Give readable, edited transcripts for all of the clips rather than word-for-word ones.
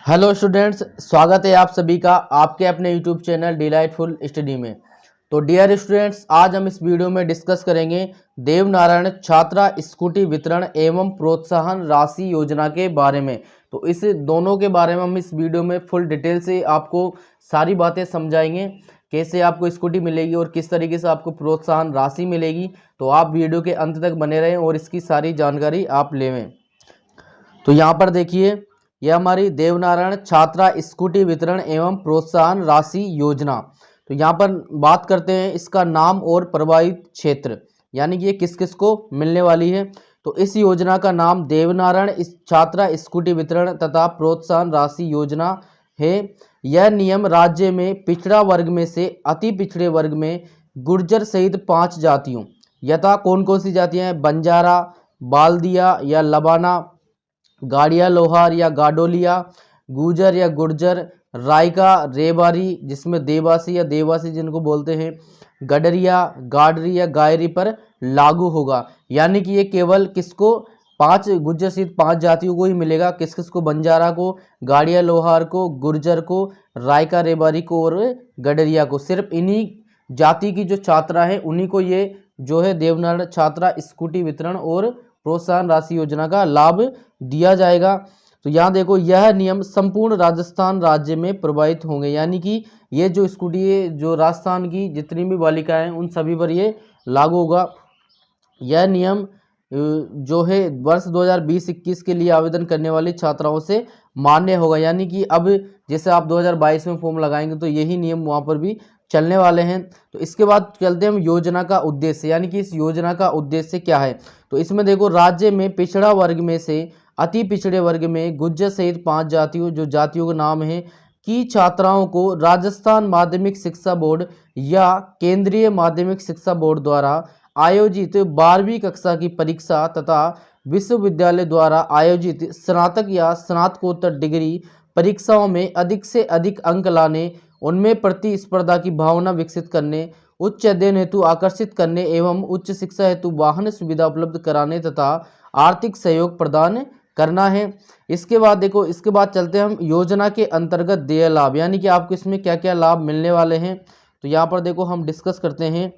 Hello students, स्वागत है आप सभी का आपके अपने यूट्यूब चैनल डिलाइटफुल स्टडी में। तो डियर स्टूडेंट्स, आज हम इस वीडियो में डिस्कस करेंगे देवनारायण छात्रा स्कूटी वितरण एवं प्रोत्साहन राशि योजना के बारे में। तो इस दोनों के बारे में हम इस वीडियो में फुल डिटेल से आपको सारी बातें समझाएंगे, कैसे आपको स्कूटी मिलेगी और किस तरीके से आपको प्रोत्साहन राशि मिलेगी। तो आप वीडियो के अंत तक बने रहें और इसकी सारी जानकारी आप लें। तो यहाँ पर देखिए, यह हमारी देवनारायण छात्रा स्कूटी वितरण एवं प्रोत्साहन राशि योजना। तो यहाँ पर बात करते हैं इसका नाम और प्रभावित क्षेत्र, यानी कि ये किस किस को मिलने वाली है। तो इस योजना का नाम देवनारायण छात्रा स्कूटी वितरण तथा प्रोत्साहन राशि योजना है। यह नियम राज्य में पिछड़ा वर्ग में से अति पिछड़े वर्ग में गुर्जर सहित 5 जातियों यथा कौन कौन सी जातियां हैं, बंजारा, बाल्दिया या लबाना, गाड़िया लोहार या गाडोलिया, गुजर या गुर्जर, रायका, रेबारी जिसमें देवासी या देवासी जिनको बोलते हैं, गडरिया, गाडरी या गायरी पर लागू होगा। यानी कि ये केवल किसको, 5 गुर्जर सहित 5 जातियों को ही मिलेगा। किस किस को, बंजारा को, गाड़िया लोहार को, गुर्जर को, रायका रेबारी को और गडरिया को। सिर्फ इन्हीं जाति की जो छात्रा है उन्हीं को ये जो है देवनारायण छात्रा स्कूटी वितरण और प्रोत्साहन राशि योजना का लाभ दिया जाएगा। तो यहाँ देखो, यह नियम संपूर्ण राजस्थान राज्य में प्रभावित होंगे। यानी कि ये जो स्कूटी है, जो राजस्थान की जितनी भी बालिकाएं हैं उन सभी पर ये लागू होगा। यह नियम जो है वर्ष 2020-21 के लिए आवेदन करने वाली छात्राओं से मान्य होगा। यानी कि अब जैसे आप 2022 में फॉर्म लगाएंगे तो यही नियम वहाँ पर भी चलने वाले हैं। तो इसके बाद चलते हम योजना का उद्देश्य, यानी कि इस योजना का उद्देश्य क्या है। तो इसमें देखो, राज्य में पिछड़ा वर्ग में से अति पिछड़े वर्ग में गुर्जर सहित 5 जातियों, जो जातियों का नाम है, की छात्राओं को राजस्थान माध्यमिक शिक्षा बोर्ड या केंद्रीय माध्यमिक शिक्षा बोर्ड द्वारा आयोजित 12वीं कक्षा की परीक्षा तथा विश्वविद्यालय द्वारा आयोजित स्नातक या स्नातकोत्तर डिग्री परीक्षाओं में अधिक से अधिक अंक लाने, उनमें प्रतिस्पर्धा की भावना विकसित करने, उच्च अध्ययन हेतु आकर्षित करने एवं उच्च शिक्षा हेतु वाहन सुविधा उपलब्ध कराने तथा आर्थिक सहयोग प्रदान करना है। इसके बाद देखो, इसके बाद चलते हैं हम योजना के अंतर्गत देय लाभ, यानी कि आपको इसमें क्या क्या लाभ मिलने वाले हैं। तो यहाँ पर देखो हम डिस्कस करते हैं।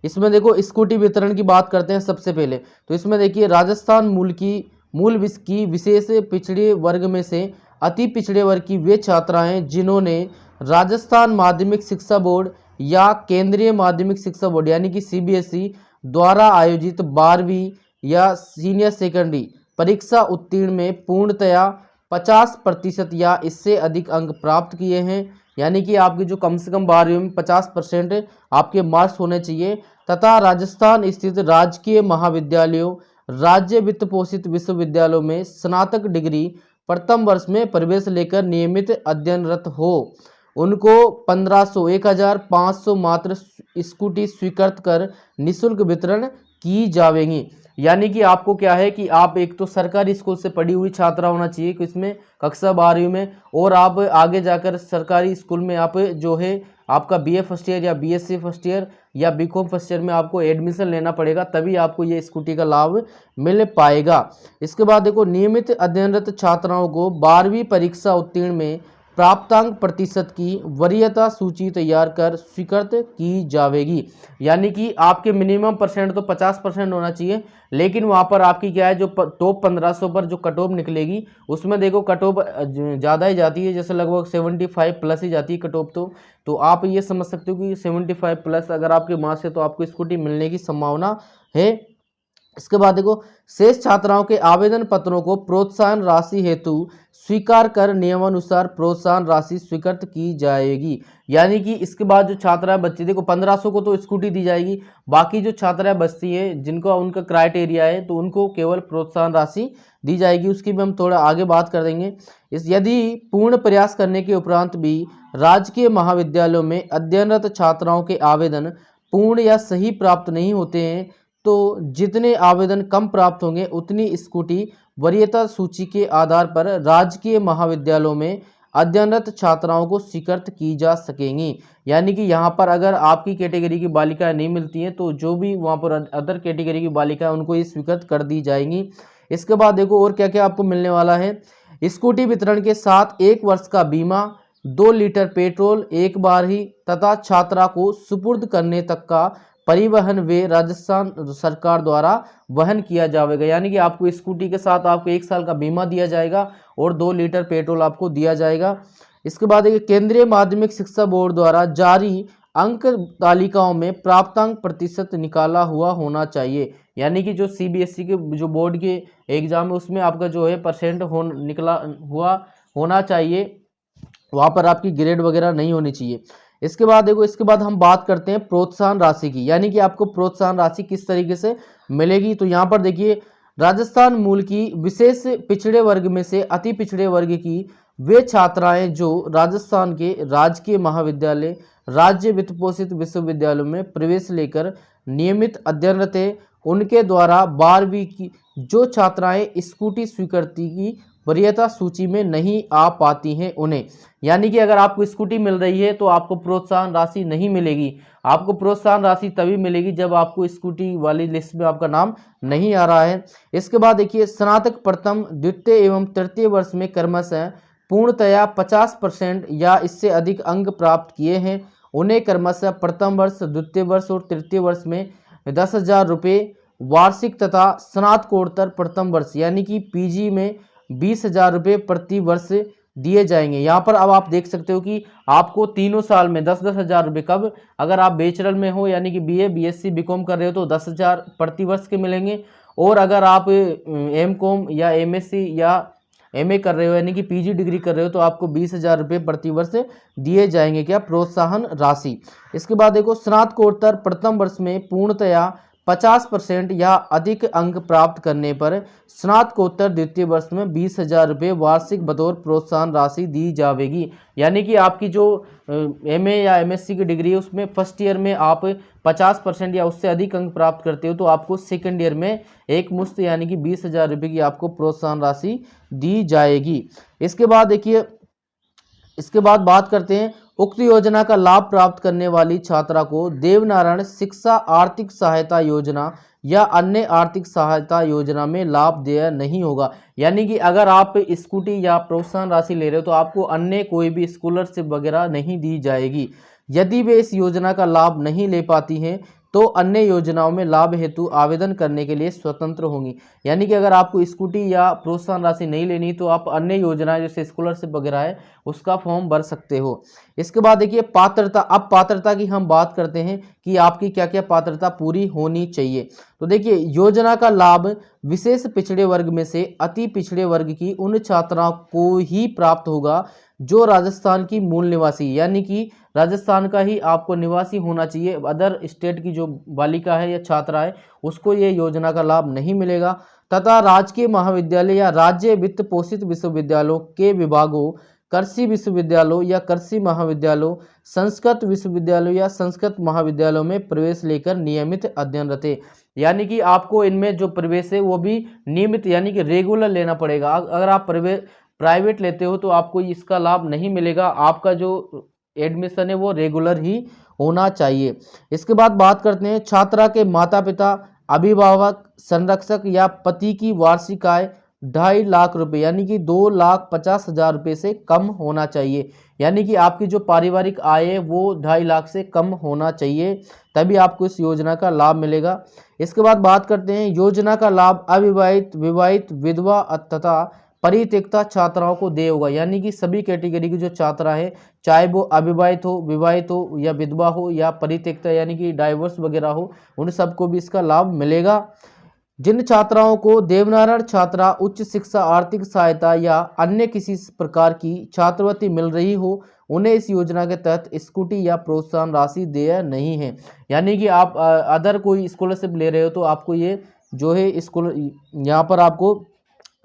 इसमें देखो स्कूटी वितरण की बात करते हैं सबसे पहले। तो इसमें देखिए, राजस्थान मूल की विशेष पिछड़े वर्ग में से अति पिछड़े वर्ग की वे छात्राएं जिन्होंने राजस्थान माध्यमिक शिक्षा बोर्ड या केंद्रीय माध्यमिक शिक्षा बोर्ड यानी कि सीबीएसई द्वारा आयोजित 12वीं या सीनियर सेकेंडरी परीक्षा उत्तीर्ण में पूर्णतया 50% या इससे अधिक अंक प्राप्त किए हैं। यानी कि आपकी जो कम से कम 12वीं में 50% आपके मार्क्स होने चाहिए तथा राजस्थान स्थित राजकीय महाविद्यालयों, राज्य वित्त पोषित विश्वविद्यालयों में स्नातक डिग्री प्रथम वर्ष में प्रवेश लेकर नियमित अध्ययनरत हो, उनको 1500 मात्र स्कूटी स्वीकृत कर निःशुल्क वितरण की जाएंगी। यानी कि आपको क्या है कि आप एक तो सरकारी स्कूल से पढ़ी हुई छात्रा होना चाहिए कि इसमें कक्षा 12वीं में, और आप आगे जाकर सरकारी स्कूल में आप जो है आपका बीए फर्स्ट ईयर या बीएससी फर्स्ट ईयर या बीकॉम फर्स्ट ईयर में आपको एडमिशन लेना पड़ेगा, तभी आपको ये स्कूटी का लाभ मिल पाएगा। इसके बाद देखो, नियमित अध्ययनरत छात्राओं को 12वीं परीक्षा उत्तीर्ण में प्राप्तांक प्रतिशत की वरीयता सूची तैयार कर स्वीकृत की जाएगी। यानी कि आपके मिनिमम परसेंट तो 50% होना चाहिए, लेकिन वहाँ पर आपकी क्या है, जो टॉप 1500 पर जो कट ऑफ निकलेगी उसमें देखो कट ऑफ ज़्यादा ही जाती है, जैसे लगभग 75 प्लस ही जाती है कट ऑफ। तो आप ये समझ सकते हो कि 75 प्लस अगर आपके मार्क्स है तो आपको स्कूटी मिलने की संभावना है। इसके बाद देखो, शेष छात्राओं के आवेदन पत्रों को प्रोत्साहन राशि हेतु स्वीकार कर नियमानुसार प्रोत्साहन राशि स्वीकृत की जाएगी। यानी कि इसके बाद जो छात्राएं बच्ची, देखो 1500 को तो स्कूटी दी जाएगी, बाकी जो छात्राएं बचती हैं जिनको उनका क्राइटेरिया है तो उनको केवल प्रोत्साहन राशि दी जाएगी। उसकी भी हम थोड़ा आगे बात कर देंगे। यदि पूर्ण प्रयास करने के उपरांत भी राजकीय महाविद्यालयों में अध्ययनरत छात्राओं के आवेदन पूर्ण या सही प्राप्त नहीं होते हैं तो जितने आवेदन कम प्राप्त होंगे उतनी स्कूटी वरीयता सूची के आधार पर राजकीय महाविद्यालयों में अध्ययनरत छात्राओं को स्वीकृत की जा सकेंगी। यानी कि यहाँ पर अगर आपकी कैटेगरी की बालिकाएं नहीं मिलती हैं तो जो भी वहाँ पर अदर कैटेगरी की बालिकाएं उनको ये स्वीकृत कर दी जाएंगी। इसके बाद देखो और क्या क्या आपको मिलने वाला है। स्कूटी वितरण के साथ 1 वर्ष का बीमा, 2 लीटर पेट्रोल एक बार ही तथा छात्रा को सुपुर्द करने तक का परिवहन वे राजस्थान सरकार द्वारा वहन किया जाएगा। यानी कि आपको स्कूटी के साथ आपको 1 साल का बीमा दिया जाएगा और 2 लीटर पेट्रोल आपको दिया जाएगा। इसके बाद देखिए, केंद्रीय माध्यमिक शिक्षा बोर्ड द्वारा जारी अंक तालिकाओं में प्राप्तांक प्रतिशत निकाला हुआ होना चाहिए। यानी कि जो सीबीएसई के जो बोर्ड के एग्जाम है उसमें आपका जो है परसेंट निकला हुआ होना चाहिए, वहाँ पर आपकी ग्रेड वगैरह नहीं होनी चाहिए। इसके बाद देखो, इसके बाद हम बात करते हैं प्रोत्साहन राशि की। यानी कि आपको प्रोत्साहन राशि किस तरीके से मिलेगी। तो यहाँ पर देखिए, राजस्थान मूल की विशेष पिछड़े वर्ग में से अति पिछड़े वर्ग की वे छात्राएं जो राजस्थान के राजकीय महाविद्यालय, राज्य वित्त पोषित विश्वविद्यालयों में प्रवेश लेकर नियमित अध्ययनरत हैं, उनके द्वारा 12वीं की जो छात्राएं स्कूटी स्वीकृति की वरीयता सूची में नहीं आ पाती हैं उन्हें, यानी कि अगर आपको स्कूटी मिल रही है तो आपको प्रोत्साहन राशि नहीं मिलेगी। आपको प्रोत्साहन राशि तभी मिलेगी जब आपको स्कूटी वाली लिस्ट में आपका नाम नहीं आ रहा है। इसके बाद देखिए, स्नातक प्रथम, द्वितीय एवं तृतीय वर्ष में क्रमशः पूर्णतया 50% या इससे अधिक अंक प्राप्त किए हैं, उन्हें क्रमशः प्रथम वर्ष, द्वितीय वर्ष और तृतीय वर्ष में 10,000 रुपये वार्षिक तथा स्नातकोत्तर प्रथम वर्ष यानी कि पीजी में 20,000 रुपये प्रति वर्ष दिए जाएंगे। यहाँ पर अब आप देख सकते हो कि आपको तीनों साल में 10-10 हज़ार रुपये, कब अगर आप बैचलर में हो यानी कि बीए, बीएससी, बीकॉम कर रहे हो तो 10,000 प्रति वर्ष के मिलेंगे, और अगर आप एमकॉम या एमएससी या एमए कर रहे हो यानी कि पीजी डिग्री कर रहे हो तो आपको 20,000 रुपये प्रति वर्ष दिए जाएंगे, क्या, प्रोत्साहन राशि। इसके बाद देखो, स्नातकोत्तर प्रथम वर्ष में पूर्णतया 50% या अधिक अंक प्राप्त करने पर स्नातकोत्तर द्वितीय वर्ष में 20,000 रुपये वार्षिक बतौर प्रोत्साहन राशि दी जाएगी। यानी कि आपकी जो एमए या एमएससी की डिग्री है उसमें फर्स्ट ईयर में आप 50% या उससे अधिक अंक प्राप्त करते हो तो आपको सेकंड ईयर में एक मुश्त यानी कि 20,000 रुपये की आपको प्रोत्साहन राशि दी जाएगी। इसके बाद देखिए, इसके बाद बात करते हैं, उक्त योजना का लाभ प्राप्त करने वाली छात्रा को देवनारायण शिक्षा आर्थिक सहायता योजना या अन्य आर्थिक सहायता योजना में लाभ देय नहीं होगा। यानी कि अगर आप स्कूटी या प्रोत्साहन राशि ले रहे हो तो आपको अन्य कोई भी स्कॉलरशिप वगैरह नहीं दी जाएगी। यदि वे इस योजना का लाभ नहीं ले पाती हैं तो अन्य योजनाओं में लाभ हेतु आवेदन करने के लिए स्वतंत्र होंगी। यानी कि अगर आपको स्कूटी या प्रोत्साहन राशि नहीं लेनी तो आप अन्य योजनाएं जैसे स्कॉलरशिप वगैरह है उसका फॉर्म भर सकते हो। इसके बाद देखिए, पात्रता। अब पात्रता की हम बात करते हैं कि आपकी क्या क्या पात्रता पूरी होनी चाहिए। तो देखिए, योजना का लाभ विशेष पिछड़े वर्ग में से अति पिछड़े वर्ग की उन छात्राओं को ही प्राप्त होगा जो राजस्थान की मूल निवासी, यानी कि राजस्थान का ही आपको निवासी होना चाहिए। अदर स्टेट की जो बालिका है या छात्रा है उसको ये योजना का लाभ नहीं मिलेगा। तथा राजकीय महाविद्यालय या राज्य वित्त पोषित विश्वविद्यालयों के विभागों, कृषि विश्वविद्यालयों या कृषि महाविद्यालयों, संस्कृत विश्वविद्यालयों या संस्कृत महाविद्यालयों में प्रवेश लेकर नियमित अध्ययनरत। यानी कि आपको इनमें जो प्रवेश है वो भी नियमित यानी कि रेगुलर लेना पड़ेगा। अगर आप प्राइवेट लेते हो तो आपको इसका लाभ नहीं मिलेगा। आपका जो एडमिशन है वो रेगुलर ही होना चाहिए। इसके बाद बात करते हैं, छात्रा के माता पिता, अभिभावक, संरक्षक या पति की वार्षिक आय 2.5 लाख रुपए यानी कि 2,50,000 रुपये से कम होना चाहिए। यानी कि आपकी जो पारिवारिक आय है वो 2.5 लाख से कम होना चाहिए, तभी आपको इस योजना का लाभ मिलेगा। इसके बाद बात करते हैं, योजना का लाभ अविवाहित, विवाहित, विधवा तथा परित्यक्ता छात्राओं को दे होगा। यानी कि सभी कैटेगरी की जो छात्रा है, चाहे वो अविवाहित हो, विवाहित हो या विधवा हो या परित्यक्ता यानी कि डाइवोर्स वगैरह हो, उन सबको भी इसका लाभ मिलेगा। जिन छात्राओं को देवनारायण छात्रा उच्च शिक्षा आर्थिक सहायता या अन्य किसी प्रकार की छात्रवृत्ति मिल रही हो उन्हें इस योजना के तहत स्कूटी या प्रोत्साहन राशि देय नहीं है। यानी कि आप अदर कोई स्कॉलरशिप ले रहे हो तो आपको ये जो है स्कूल यहाँ पर आपको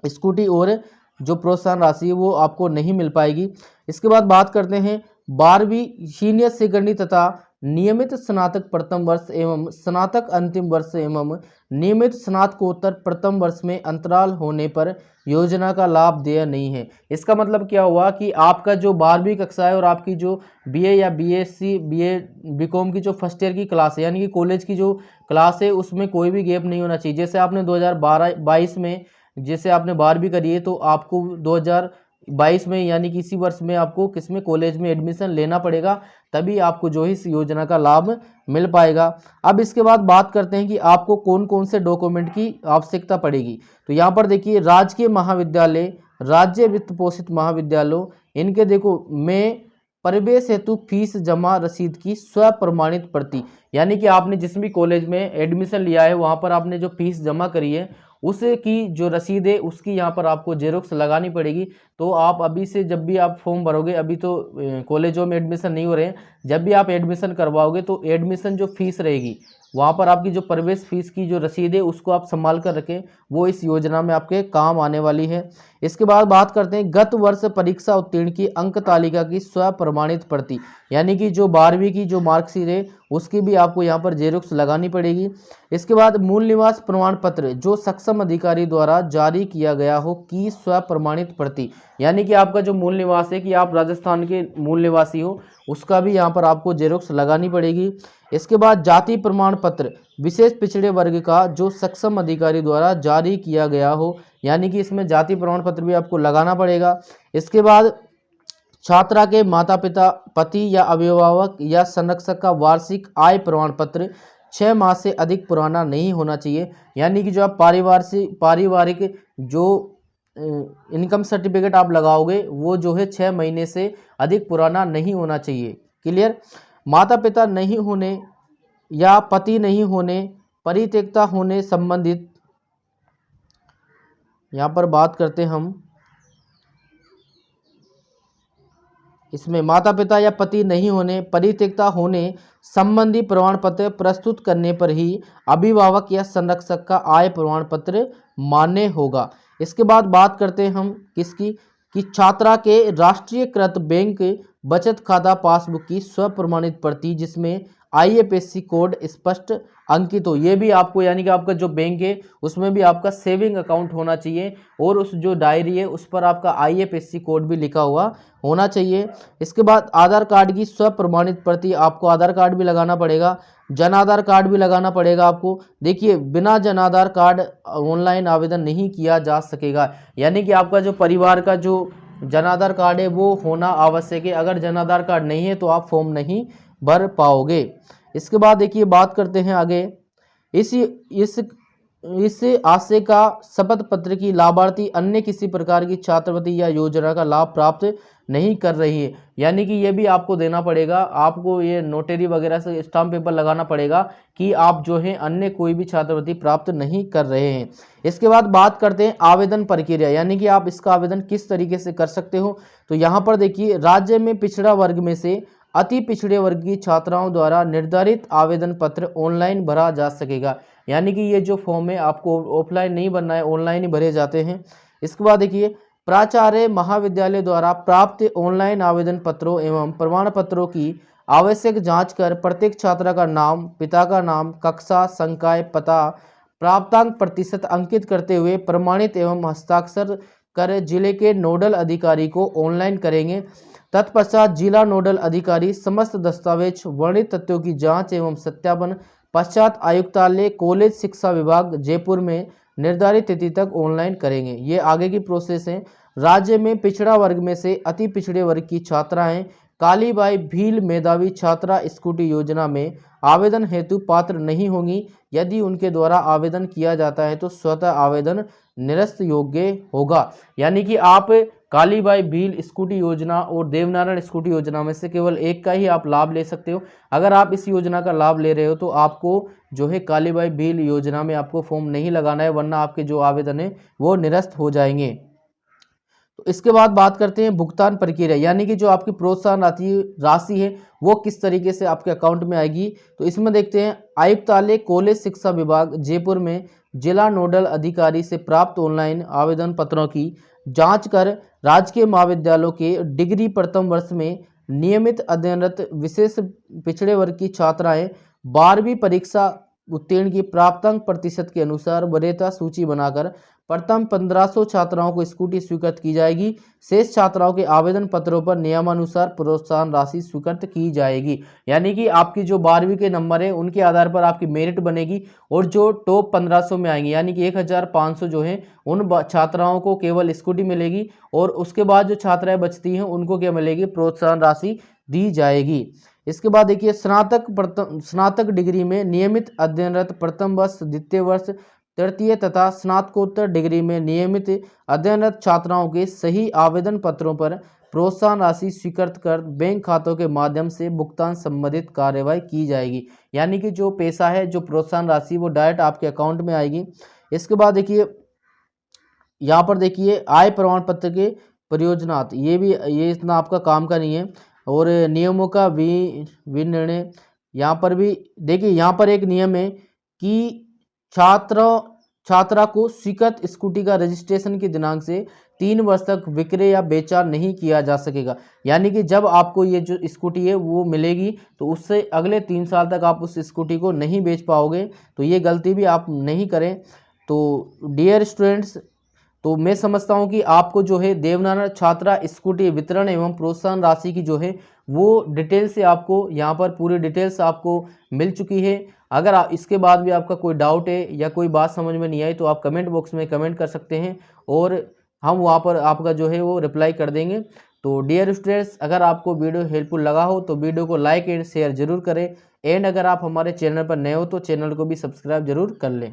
स्कूटी और जो प्रोत्साहन राशि है वो आपको नहीं मिल पाएगी। इसके बाद बात करते हैं, 12वीं सीनियर सेकेंडरी तथा नियमित स्नातक प्रथम वर्ष एवं स्नातक अंतिम वर्ष एवं नियमित स्नातकोत्तर प्रथम वर्ष में अंतराल होने पर योजना का लाभ देय नहीं है। इसका मतलब क्या हुआ कि आपका जो 12वीं कक्षा है और आपकी जो बीए या बीएससी, बीए, बीकॉम की जो फर्स्ट ईयर की क्लास है यानी कि कॉलेज की जो क्लास है उसमें कोई भी गैप नहीं होना चाहिए। जैसे आपने 2022 में जैसे आपने 12वीं करी है तो आपको 2022 में यानी कि इसी वर्ष में आपको किसमें कॉलेज में एडमिशन लेना पड़ेगा, तभी आपको जो है इस योजना का लाभ मिल पाएगा। अब इसके बाद बात करते हैं कि आपको कौन कौन से डॉक्यूमेंट की आवश्यकता पड़ेगी। तो यहाँ पर देखिए राजकीय महाविद्यालय, राज्य वित्त पोषित महाविद्यालयों, इनके देखो में प्रवेश हेतु फीस जमा रसीद की स्व प्रमाणित प्रति, यानी कि आपने जिस भी कॉलेज में एडमिशन लिया है वहाँ पर आपने जो फीस जमा करी है उसकी जो रसीद है उसकी यहाँ पर आपको जेरोक्स लगानी पड़ेगी। तो आप अभी से जब भी आप फॉर्म भरोगे, अभी तो कॉलेजों में एडमिशन नहीं हो रहे हैं, जब भी आप एडमिशन करवाओगे तो एडमिशन जो फीस रहेगी वहाँ पर आपकी जो प्रवेश फीस की जो रसीद है उसको आप संभाल कर रखें, वो इस योजना में आपके काम आने वाली है। इसके बाद बात करते हैं गत वर्ष परीक्षा उत्तीर्ण की अंक तालिका की स्व प्रमाणित प्रति, यानी कि जो 12वीं की जो मार्कशीट है उसकी भी आपको यहाँ पर जेरोक्स लगानी पड़ेगी। इसके बाद मूल निवास प्रमाण पत्र जो सक्षम अधिकारी द्वारा जारी किया गया हो की स्व प्रमाणित प्रति, यानी कि आपका जो मूल निवास है कि आप राजस्थान के मूल निवासी हो उसका भी यहाँ पर आपको जेरोक्स लगानी पड़ेगी। इसके बाद जाति प्रमाण पत्र विशेष पिछड़े वर्ग का जो सक्षम अधिकारी द्वारा जारी किया गया हो, यानी कि इसमें जाति प्रमाण पत्र भी आपको लगाना पड़ेगा। इसके बाद छात्रा के माता पिता, पति या अभिभावक या संरक्षक का वार्षिक आय प्रमाण पत्र 6 माह से अधिक पुराना नहीं होना चाहिए, यानी कि जो आप पारिवारिक जो इनकम सर्टिफिकेट आप लगाओगे वो जो है 6 महीने से अधिक पुराना नहीं होना चाहिए। क्लियर। माता पिता नहीं होने या पति नहीं होने, परित्यक्ता होने संबंधित, यहाँ पर बात करते हैं हम, इसमें माता पिता या पति नहीं होने, परित्यक्ता होने संबंधी प्रमाण पत्र प्रस्तुत करने पर ही अभिभावक या संरक्षक का आय प्रमाण पत्र मान्य होगा। इसके बाद बात करते हैं हम किसकी, कि छात्रा के राष्ट्रीयकृत बैंक बचत खाता पासबुक की स्व प्रमाणित प्रति जिसमें IFSC कोड स्पष्ट अंकित हो। ये भी आपको, यानी कि आपका जो बैंक है उसमें भी आपका सेविंग अकाउंट होना चाहिए और उस जो डायरी है उस पर आपका IFSC कोड भी लिखा हुआ होना चाहिए। इसके बाद आधार कार्ड की स्व प्रमाणित प्रति, आपको आधार कार्ड भी लगाना पड़ेगा, जन आधार कार्ड भी लगाना पड़ेगा आपको। देखिए बिना जन आधार कार्ड ऑनलाइन आवेदन नहीं किया जा सकेगा, यानी कि आपका जो परिवार का जो जन आधार कार्ड है वो होना आवश्यक है। अगर जन आधार कार्ड नहीं है तो आप फॉर्म नहीं भर पाओगे। इसके बाद देखिए बात करते हैं आगे, इस आशय का शपथ पत्र की लाभार्थी अन्य किसी प्रकार की छात्रवृत्ति या योजना का लाभ प्राप्त नहीं कर रही है, यानी कि ये भी आपको देना पड़ेगा, आपको ये नोटरी वगैरह से स्टाम्प पेपर लगाना पड़ेगा कि आप जो है अन्य कोई भी छात्रवृत्ति प्राप्त नहीं कर रहे हैं। इसके बाद बात करते हैं आवेदन प्रक्रिया, यानी कि आप इसका आवेदन किस तरीके से कर सकते हो। तो यहाँ पर देखिए राज्य में पिछड़ा वर्ग में से अति पिछड़े वर्ग की छात्राओं द्वारा निर्धारित आवेदन पत्र ऑनलाइन भरा जा सकेगा, यानी कि ये जो फॉर्म है आपको ऑफलाइन नहीं भरना है, ऑनलाइन ही भरे जाते हैं। इसके बाद देखिए प्राचार्य महाविद्यालय द्वारा प्राप्त ऑनलाइन आवेदन पत्रों एवं प्रमाण पत्रों की आवश्यक जांच कर प्रत्येक छात्रा का नाम, पिता का नाम, कक्षा, संकाय, पता, प्राप्तांक प्रतिशत अंकित करते हुए प्रमाणित एवं हस्ताक्षर कर जिले के नोडल अधिकारी को ऑनलाइन करेंगे। तत्पश्चात जिला नोडल अधिकारी समस्त दस्तावेज वर्णित तथ्यों की जांच एवं सत्यापन पश्चात आयुक्तालय कॉलेज शिक्षा विभाग जयपुर में निर्धारित तिथि तक ऑनलाइन करेंगे। ये आगे की प्रोसेस है। राज्य में पिछड़ा वर्ग में से अति पिछड़े वर्ग की छात्राएं कालीबाई भील मेधावी छात्रा स्कूटी योजना में आवेदन हेतु पात्र नहीं होंगी। यदि उनके द्वारा आवेदन किया जाता है तो स्वतः आवेदन निरस्त योग्य होगा, यानी कि आप कालीबाई भील स्कूटी योजना और देवनारायण स्कूटी योजना में से केवल एक का ही आप लाभ ले सकते हो। अगर आप इस योजना का लाभ ले रहे हो तो आपको जो है कालीबाई भील योजना में आपको फॉर्म नहीं लगाना है, वरना आपके जो आवेदन है वो निरस्त हो जाएंगे। तो इसके बाद बात करते हैं भुगतान प्रक्रिया, यानी कि जो आपकी प्रोत्साहन राशि है वो किस तरीके से आपके अकाउंट में आएगी। तो इसमें देखते हैं आयुक्तालय कॉलेज शिक्षा विभाग जयपुर में जिला नोडल अधिकारी से प्राप्त ऑनलाइन आवेदन पत्रों की जांच कर राजकीय महाविद्यालयों के डिग्री प्रथम वर्ष में नियमित अध्ययनरत विशेष पिछड़े वर्ग की छात्राएं 12वीं परीक्षा उत्तीर्ण की प्राप्तांक प्रतिशत के अनुसार वरीयता सूची बनाकर प्रथम 1500 छात्राओं को स्कूटी स्वीकृत की जाएगी। शेष छात्राओं के आवेदन पत्रों पर नियमानुसार प्रोत्साहन राशि स्वीकृत की जाएगी। यानी कि आपकी जो 12वीं के नंबर है उनके आधार पर आपकी मेरिट बनेगी और जो टॉप 1500 में आएंगे यानी कि 1500 जो है उन छात्राओं को केवल स्कूटी मिलेगी और उसके बाद जो छात्राएं बचती हैं उनको क्या मिलेगी, प्रोत्साहन राशि दी जाएगी। इसके बाद देखिए स्नातक डिग्री में नियमित अध्ययनरत प्रथम वर्ष, द्वितीय वर्ष, तृतीय तथा स्नातकोत्तर डिग्री में नियमित अध्ययनरत छात्राओं के सही आवेदन पत्रों पर प्रोत्साहन राशि स्वीकृत कर बैंक खातों के माध्यम से भुगतान संबंधित कार्यवाही की जाएगी। यानी कि जो पैसा है, जो प्रोत्साहन राशि, वो डायरेक्ट आपके अकाउंट में आएगी। इसके बाद देखिए यहाँ पर देखिए आय प्रमाण पत्र के प्रयोजनार्थ, ये इतना आपका काम का नहीं है। और नियमों का विनिर्णय, यहाँ पर भी देखिए यहाँ पर एक नियम है कि छात्रा को स्वीकृत स्कूटी का रजिस्ट्रेशन के दिनांक से 3 वर्ष तक विक्रय या बेचा नहीं किया जा सकेगा। यानी कि जब आपको ये जो स्कूटी है वो मिलेगी तो उससे अगले 3 साल तक आप उस स्कूटी को नहीं बेच पाओगे, तो ये गलती भी आप नहीं करें। तो डियर स्टूडेंट्स, तो मैं समझता हूँ कि आपको जो है देवनारायण छात्रा स्कूटी वितरण एवं प्रोत्साहन राशि की जो है वो डिटेल से आपको यहाँ पर पूरी डिटेल्स आपको मिल चुकी है। अगर इसके बाद भी आपका कोई डाउट है या कोई बात समझ में नहीं आई तो आप कमेंट बॉक्स में कमेंट कर सकते हैं और हम वहाँ पर आपका जो है वो रिप्लाई कर देंगे। तो डियर स्टूडेंट्स, अगर आपको वीडियो हेल्पफुल लगा हो तो वीडियो को लाइक एंड शेयर जरूर करें। एंड अगर आप हमारे चैनल पर नए हो तो चैनल को भी सब्सक्राइब जरूर कर लें।